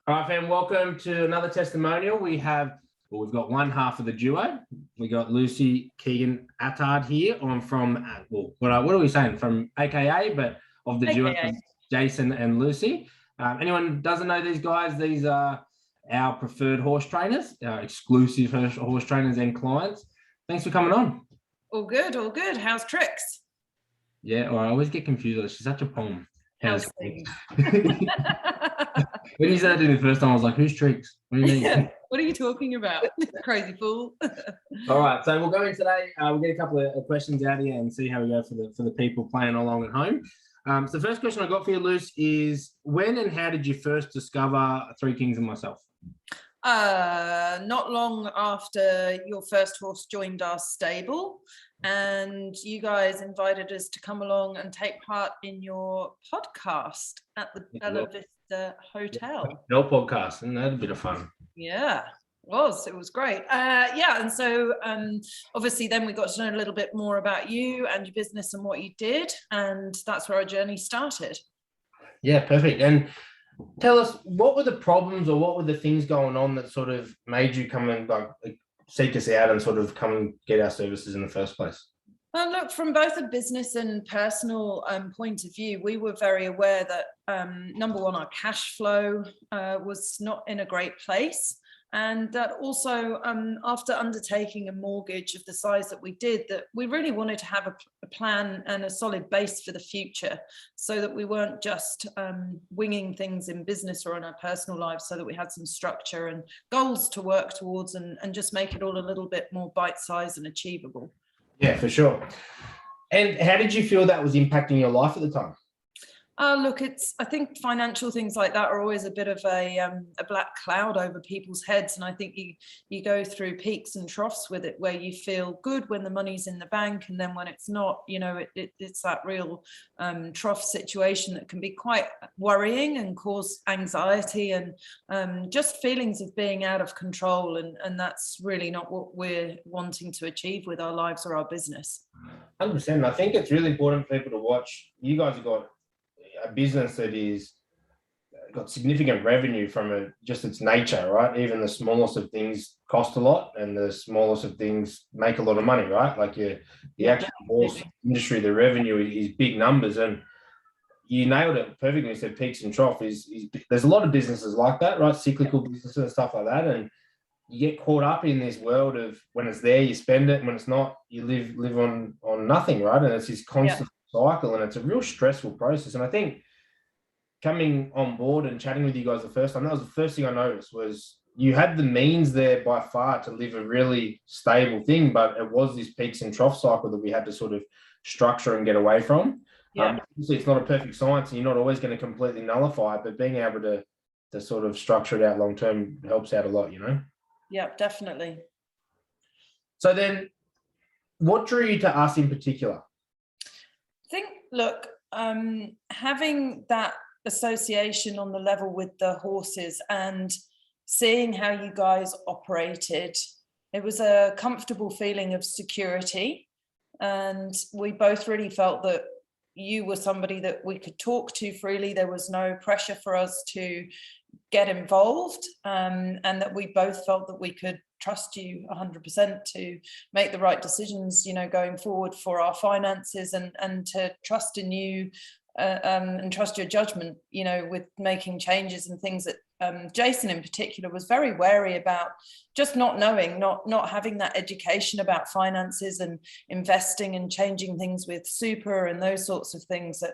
All right, fam, welcome to another testimonial. We've got one half of the duo. We got Lucy Keegan-Attard here. I'm from, what are we saying? From AKA, but of the duo, Jason and Lucy. Anyone who doesn't know these guys, these are our preferred horse trainers, our exclusive horse trainers and clients. Thanks for coming on. All good, all good. How's Trix? Yeah, I always get confused. She's such a poem. How's things? When you said it the first time, I was like, who's Trix? What do you mean? What are you talking about? Crazy fool. All right, so we'll go in today. We'll get a couple of questions out here and see how we go for the people playing along at home. So the first question I got for you, Luce, is when and how did you first discover Three Kings and Myself? Not long after your first horse joined our stable, and you guys invited us to come along and take part in your podcast at the Bella Vista Hotel. No podcast, and that had a bit of fun. Yeah, it was great. And so obviously then we got to know a little bit more about you and your business and what you did, and that's where our journey started. Yeah, perfect. And tell us, what were the problems or what were the things going on that sort of made you come and seek us out and sort of come and get our services in the first place? Well, look, from both a business and personal point of view, we were very aware that, number one, our cash flow was not in a great place. And that also, after undertaking a mortgage of the size that we did, that we really wanted to have a plan and a solid base for the future, so that we weren't just winging things in business or in our personal lives, so that we had some structure and goals to work towards and just make it all a little bit more bite-sized and achievable. Yeah, for sure. And how did you feel that was impacting your life at the time? Look, I think financial things like that are always a bit of a black cloud over people's heads. And I think you go through peaks and troughs with it, where you feel good when the money's in the bank. And then when it's not, it's that real trough situation that can be quite worrying and cause anxiety and just feelings of being out of control. And that's really not what we're wanting to achieve with our lives or our business. 100%. I think it's really important for people to watch. You guys have got a business that is got significant revenue from just its nature, right? Even the smallest of things cost a lot, and the smallest of things make a lot of money, right? Like the actual horse industry, the revenue is big numbers, and you nailed it perfectly. You said peaks and troughs. There's a lot of businesses like that, right? Cyclical businesses and stuff like that, and you get caught up in this world of when it's there, you spend it, and when it's not, you live on nothing, right? And it's this constant cycle, and it's a real stressful process. And I think coming on board and chatting with you guys the first time, that was the first thing I noticed, was you had the means there by far to live a really stable thing, but it was this peaks and trough cycle that we had to sort of structure and get away from. Obviously it's not a perfect science, and you're not always going to completely nullify it, but being able to sort of structure it out long term helps out a lot, Yeah, definitely. So then what drew you to us in particular? I think, look, having that association on the level with the horses and seeing how you guys operated, it was a comfortable feeling of security. And we both really felt that you were somebody that we could talk to freely. There was no pressure for us to get involved, and that we both felt that we could trust you 100% to make the right decisions, going forward for our finances, and to trust in you and trust your judgment, with making changes and things that Jason in particular was very wary about, just not knowing, not having that education about finances and investing and changing things with super and those sorts of things, that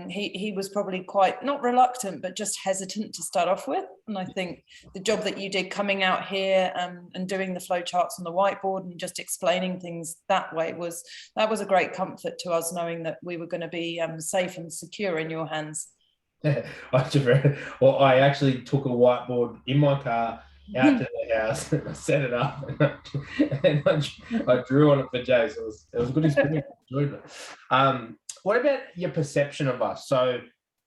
he was probably quite, not reluctant, but just hesitant to start off with. And I think the job that you did coming out here and doing the flow charts on the whiteboard and just explaining things that way was a great comfort to us, knowing that we were going to be safe and secure in your hands. Well, I actually took a whiteboard in my car out to the house, and I set it up, and I drew on it for Jay. So it was a good experience. What about your perception of us? So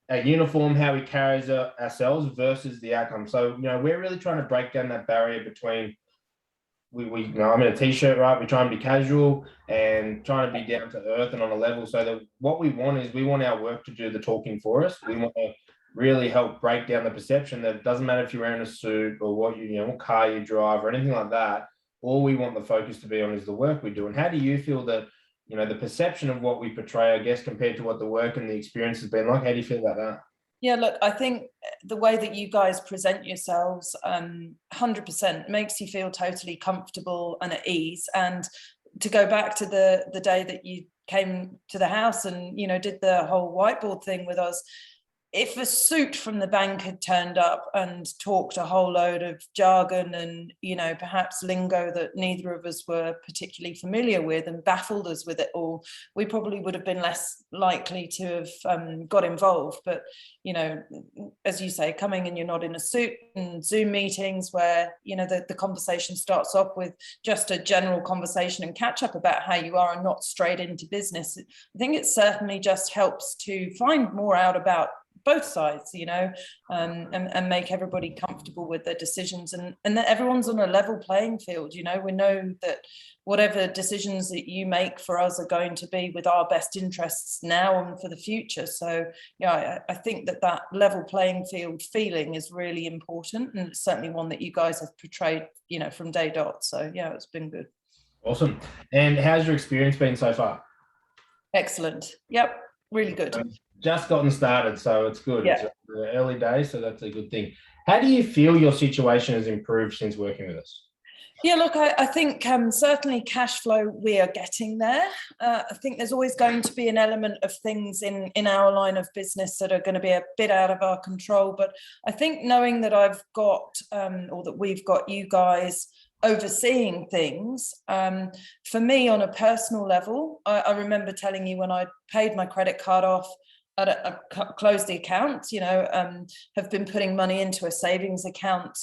a uniform, how we carry ourselves versus the outcome. So, we're really trying to break down that barrier between I'm in a t-shirt, right? We try and be casual and trying to be down to earth and on a level, so that what we want is we want our work to do the talking for us. We want to really help break down the perception that it doesn't matter if you're wearing a suit or what what car you drive or anything like that. All we want the focus to be on is the work we do. And how do you feel that, the perception of what we portray, I guess, compared to what the work and the experience has been like? How do you feel about that? Yeah, look, I think the way that you guys present yourselves 100% makes you feel totally comfortable and at ease. And to go back to the day that you came to the house and, did the whole whiteboard thing with us, if a suit from the bank had turned up and talked a whole load of jargon and, perhaps lingo that neither of us were particularly familiar with and baffled us with it all, we probably would have been less likely to have got involved. But, as you say, coming and you're not in a suit, and Zoom meetings where, the conversation starts off with just a general conversation and catch up about how you are and not straight into business. I think it certainly just helps to find more out about both sides, and make everybody comfortable with their decisions, and that everyone's on a level playing field. We know that whatever decisions that you make for us are going to be with our best interests now and for the future. So I think that level playing field feeling is really important, and it's certainly one that you guys have portrayed from day dot. So it's been good. Awesome. And how's your experience been so far? Excellent. Yep, really good. Just gotten started, so it's good. Yeah. It's the early days, so that's a good thing. How do you feel your situation has improved since working with us? Yeah, look, I think certainly cash flow, we are getting there. I think there's always going to be an element of things in our line of business that are going to be a bit out of our control. But I think knowing that I've got, or that we've got you guys overseeing things, for me on a personal level, I remember telling you when I paid my credit card off, I closed the account, have been putting money into a savings account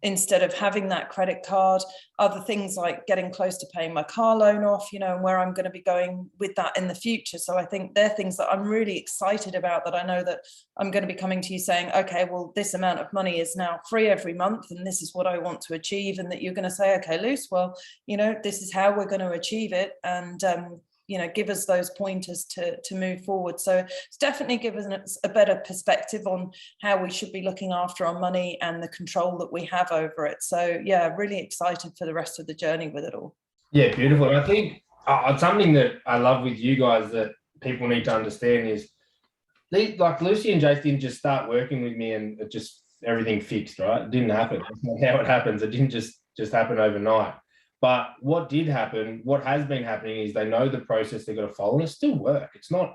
instead of having that credit card. Other things like getting close to paying my car loan off, and where I'm going to be going with that in the future. So I think they're things that I'm really excited about, that I know that I'm going to be coming to you saying, okay, well, this amount of money is now free every month, and this is what I want to achieve. And that you're going to say, okay, Luce, well, this is how we're going to achieve it. And, give us those pointers to move forward. So it's definitely given us a better perspective on how we should be looking after our money and the control that we have over it. So really excited for the rest of the journey with it all. Yeah, beautiful. And I think something that I love with you guys that people need to understand is, like, Lucy and Jace didn't just start working with me and it just everything fixed, right? It didn't happen. That's not how it happens. It didn't just happen overnight. But what did happen, what has been happening, is they know the process they've got to follow, and it still work. It's not,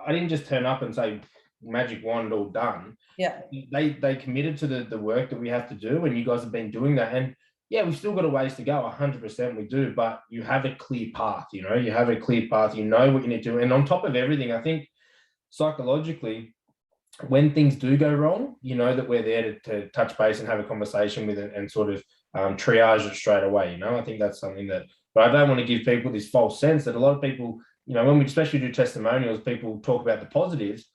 I didn't just turn up and say, magic wand, all done. Yeah. They committed to the work that we have to do, and you guys have been doing that. And we've still got a ways to go, 100% we do, but you have a clear path, you have a clear path, you know what you need to do. And on top of everything, I think psychologically, when things do go wrong, that we're there to touch base and have a conversation with it and sort of triage it straight away. I think that's something that, but I don't want to give people this false sense that a lot of people, when we especially do testimonials, people talk about the positives,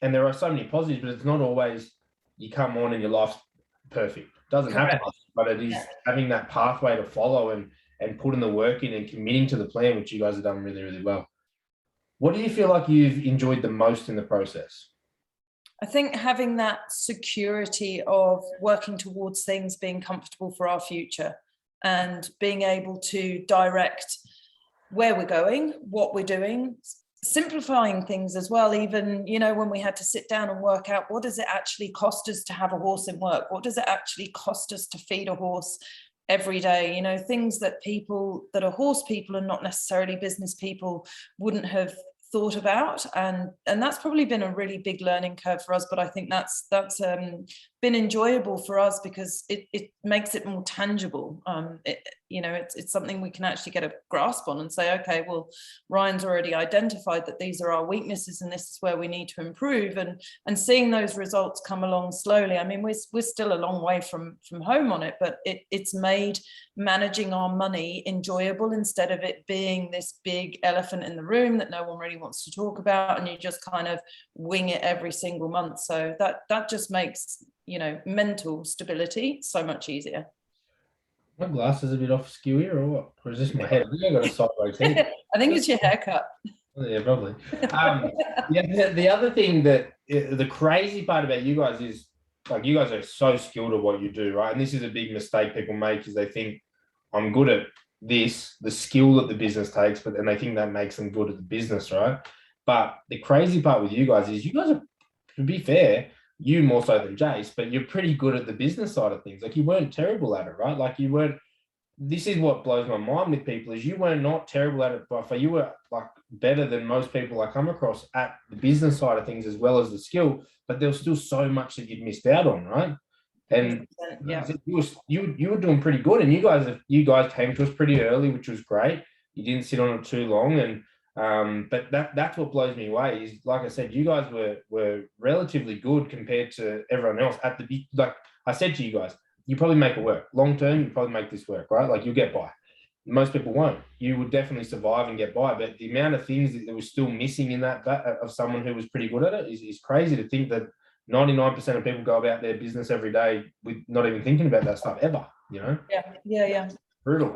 and there are so many positives, but it's not always you come on and your life's perfect. It doesn't happen, but it is having that pathway to follow and putting the work in and committing to the plan, which you guys have done really, really well. What do you feel like you've enjoyed the most in the process? I think having that security of working towards things being comfortable for our future and being able to direct where we're going, what we're doing, simplifying things as well. Even, when we had to sit down and work out, what does it actually cost us to have a horse in work? What does it actually cost us to feed a horse every day? Things that people that are horse people and not necessarily business people wouldn't have thought about, and that's probably been a really big learning curve for us. But I think that's been enjoyable for us because it makes it more tangible. It's something we can actually get a grasp on and say, okay, well, Ryan's already identified that these are our weaknesses and this is where we need to improve, and seeing those results come along slowly. I mean, we're still a long way from home on it, but it's made managing our money enjoyable instead of it being this big elephant in the room that no one really wants to talk about, and you just kind of wing it every single month. So that just makes mental stability so much easier. My glasses a bit off skew here, or what? Or is this my head? I think I got a sideways head. I think it's your haircut. Yeah, probably. The other thing that the crazy part about you guys is like you guys are so skilled at what you do, right? And this is a big mistake people make is they think I'm good at this, the skill that the business takes, but then they think that makes them good at the business, right? But the crazy part with you guys is you guys are, to be fair, you more so than Jace, but you're pretty good at the business side of things. Like you weren't terrible at it, right? Like you weren't. This is what blows my mind with people is you were not terrible at it, but you were like better than most people I come across at the business side of things as well as the skill. But there was still so much that you'd missed out on, right? And yeah, you were doing pretty good, and you guys came to us pretty early, which was great. You didn't sit on it too long, and but that's what blows me away is like I said, you guys were relatively good compared to everyone else at the like I said to you guys. You probably make it work. Long term, you probably make this work, right? Like you'll get by. Most people won't. You would definitely survive and get by. But the amount of things that was still missing in that of someone who was pretty good at it is crazy to think that 99% of people go about their business every day with not even thinking about that stuff ever, you know? Yeah. Brutal.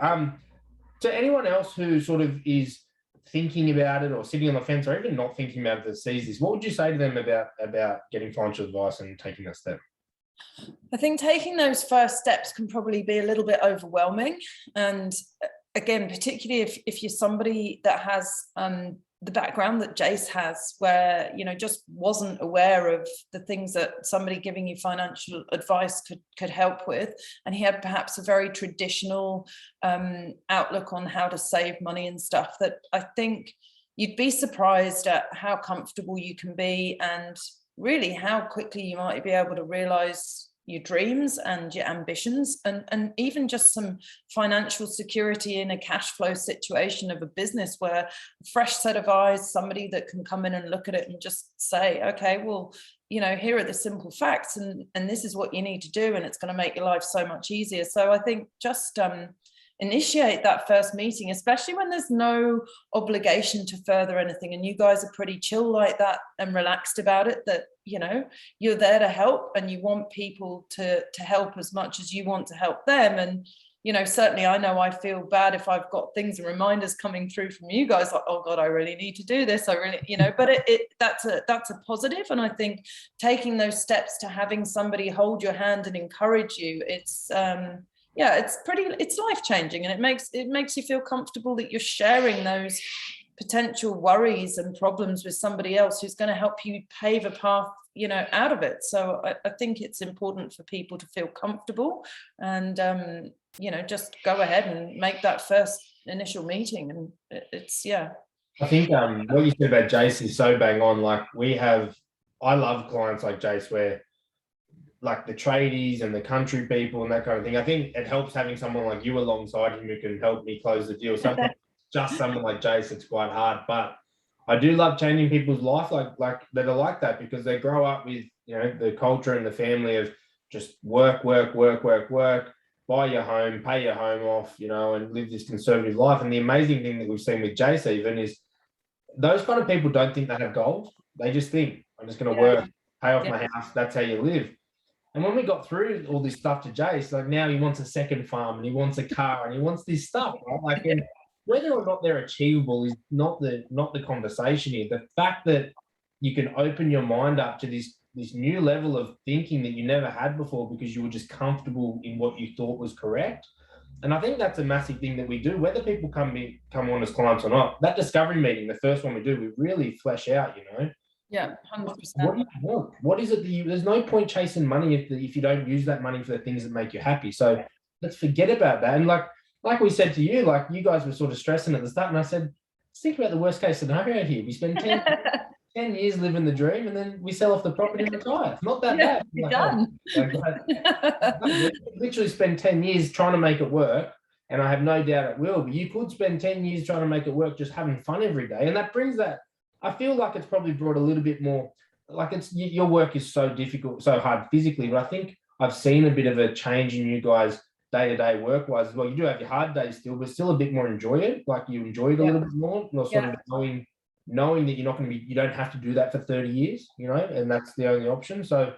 To anyone else who sort of is thinking about it or sitting on the fence or even not thinking about it that sees this, what would you say to them about getting financial advice and taking that step? I think taking those first steps can probably be a little bit overwhelming. And again, particularly if you're somebody that has the background that Jace has, where, you know, just wasn't aware of the things that somebody giving you financial advice could help with. And he had perhaps a very traditional outlook on how to save money and stuff that I think you'd be surprised at how comfortable you can be and really how quickly you might be able to realize your dreams and your ambitions and even just some financial security in a cash flow situation of a business where a fresh set of eyes, somebody that can come in and look at it and just say, okay, well, you know, here are the simple facts and this is what you need to do and it's going to make your life so much easier. So I think just initiate that first meeting, especially when there's no obligation to further anything and you guys are pretty chill like that and relaxed about it, that, you know, you're there to help and you want people to help as much as you want to help them. And, you know, certainly I know I feel bad if I've got things and reminders coming through from you guys like, oh God, I really need to do this. I really, you know, but that's a positive. And I think taking those steps to having somebody hold your hand and encourage you, it's it's life-changing, and it makes you feel comfortable that you're sharing those potential worries and problems with somebody else who's going to help you pave a path, you know, out of it. So I think it's important for people to feel comfortable and you know, just go ahead and make that first initial meeting. And it's I think what you said about Jace is so bang on. Like I love clients like Jace where like the tradies and the country people and that kind of thing. I think it helps having someone like you alongside him who can help me close the deal. Sometimes just someone like Jace, it's quite hard. But I do love changing people's life like that are like that because they grow up with, you know, the culture and the family of just work, buy your home, pay your home off, you know, and live this conservative life. And the amazing thing that we've seen with Jace even is those kind of people don't think they have goals. They just think, I'm just going to work, pay off my house. That's how you live. And when we got through all this stuff to Jace, like now he wants a second farm and he wants a car and he wants this stuff, right? Like, and whether or not they're achievable is not the conversation here. The fact that you can open your mind up to this new level of thinking that you never had before because you were just comfortable in what you thought was correct. And I think that's a massive thing that we do, whether people come on as clients or not. That discovery meeting, the first one we do, we really flesh out, you know. Yeah, 100%. What do you want? What is it that there's no point chasing money if you don't use that money for the things that make you happy. So let's forget about that. And like we said to you, like you guys were sort of stressing at the start. And I said, let's think about the worst case scenario here. We spend 10 years living the dream and then we sell off the property and retire. It's not that bad. You're done. You literally spend 10 years trying to make it work. And I have no doubt it will. But you could spend 10 years trying to make it work, just having fun every day. And that brings that. I feel like it's probably brought a little bit more, like your work is so difficult, so hard physically, but I think I've seen a bit of a change in you guys day-to-day work-wise as well. You do have your hard days still, but still a bit more enjoy it. Like you enjoy it a little bit more, sort of knowing that you're not going to be, you don't have to do that for 30 years, you know, and that's the only option. So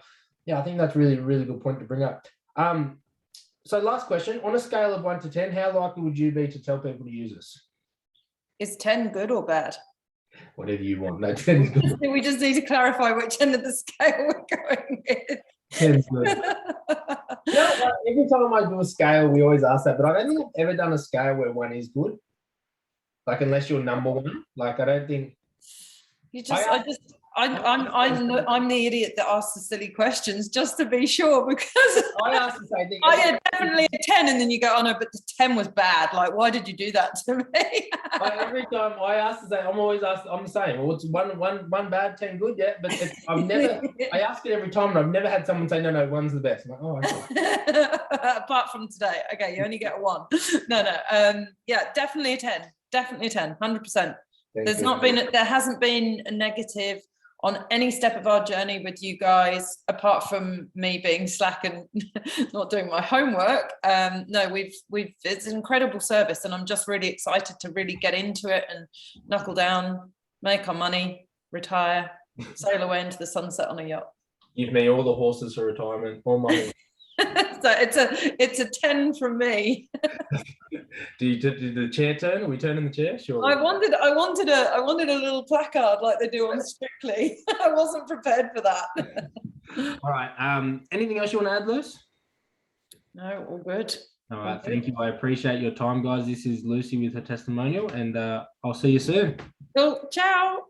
yeah, I think that's really, really good point to bring up. So last question, on a scale of 1 to 10, how likely would you be to tell people to use this? Is 10 good or bad? Whatever you want. No, 10's good. We just need to clarify which end of the scale we're going with. 10's good. Every time I do a scale, we always ask that, but I don't think I've ever done a scale where 1 is good. Like, unless you're number 1, like, I don't think. I'm the idiot that asks the silly questions just to be sure, because I asked the same thing. I had definitely a 10, and then you go, oh no, but the 10 was bad. Like, why did you do that to me? Every time I ask the same, I'm always asked. I'm the same. Well, it's one bad, 10 good, yeah. But I've never. I ask it every time, and I've never had someone say, no, 1's the best. I'm like, oh, okay. Apart from today, okay, you only get a 1. No, yeah, definitely a 10. Definitely a 10. 100%. There hasn't been a negative on any step of our journey with you guys, apart from me being slack and not doing my homework. No, it's an incredible service, and I'm just really excited to really get into it and knuckle down, make our money, retire, sail away into the sunset on a yacht. Give me all the horses for retirement, all money. So it's a 10 from me. Did the chair turn? Are we turning the chair? Sure. I wanted a little placard like they do on Strictly. I wasn't prepared for that. All right. Anything else you want to add, Luce? No, all good. All right. Thank you. I appreciate your time, guys. This is Lucy with her testimonial, and I'll see you soon. Cool. Ciao.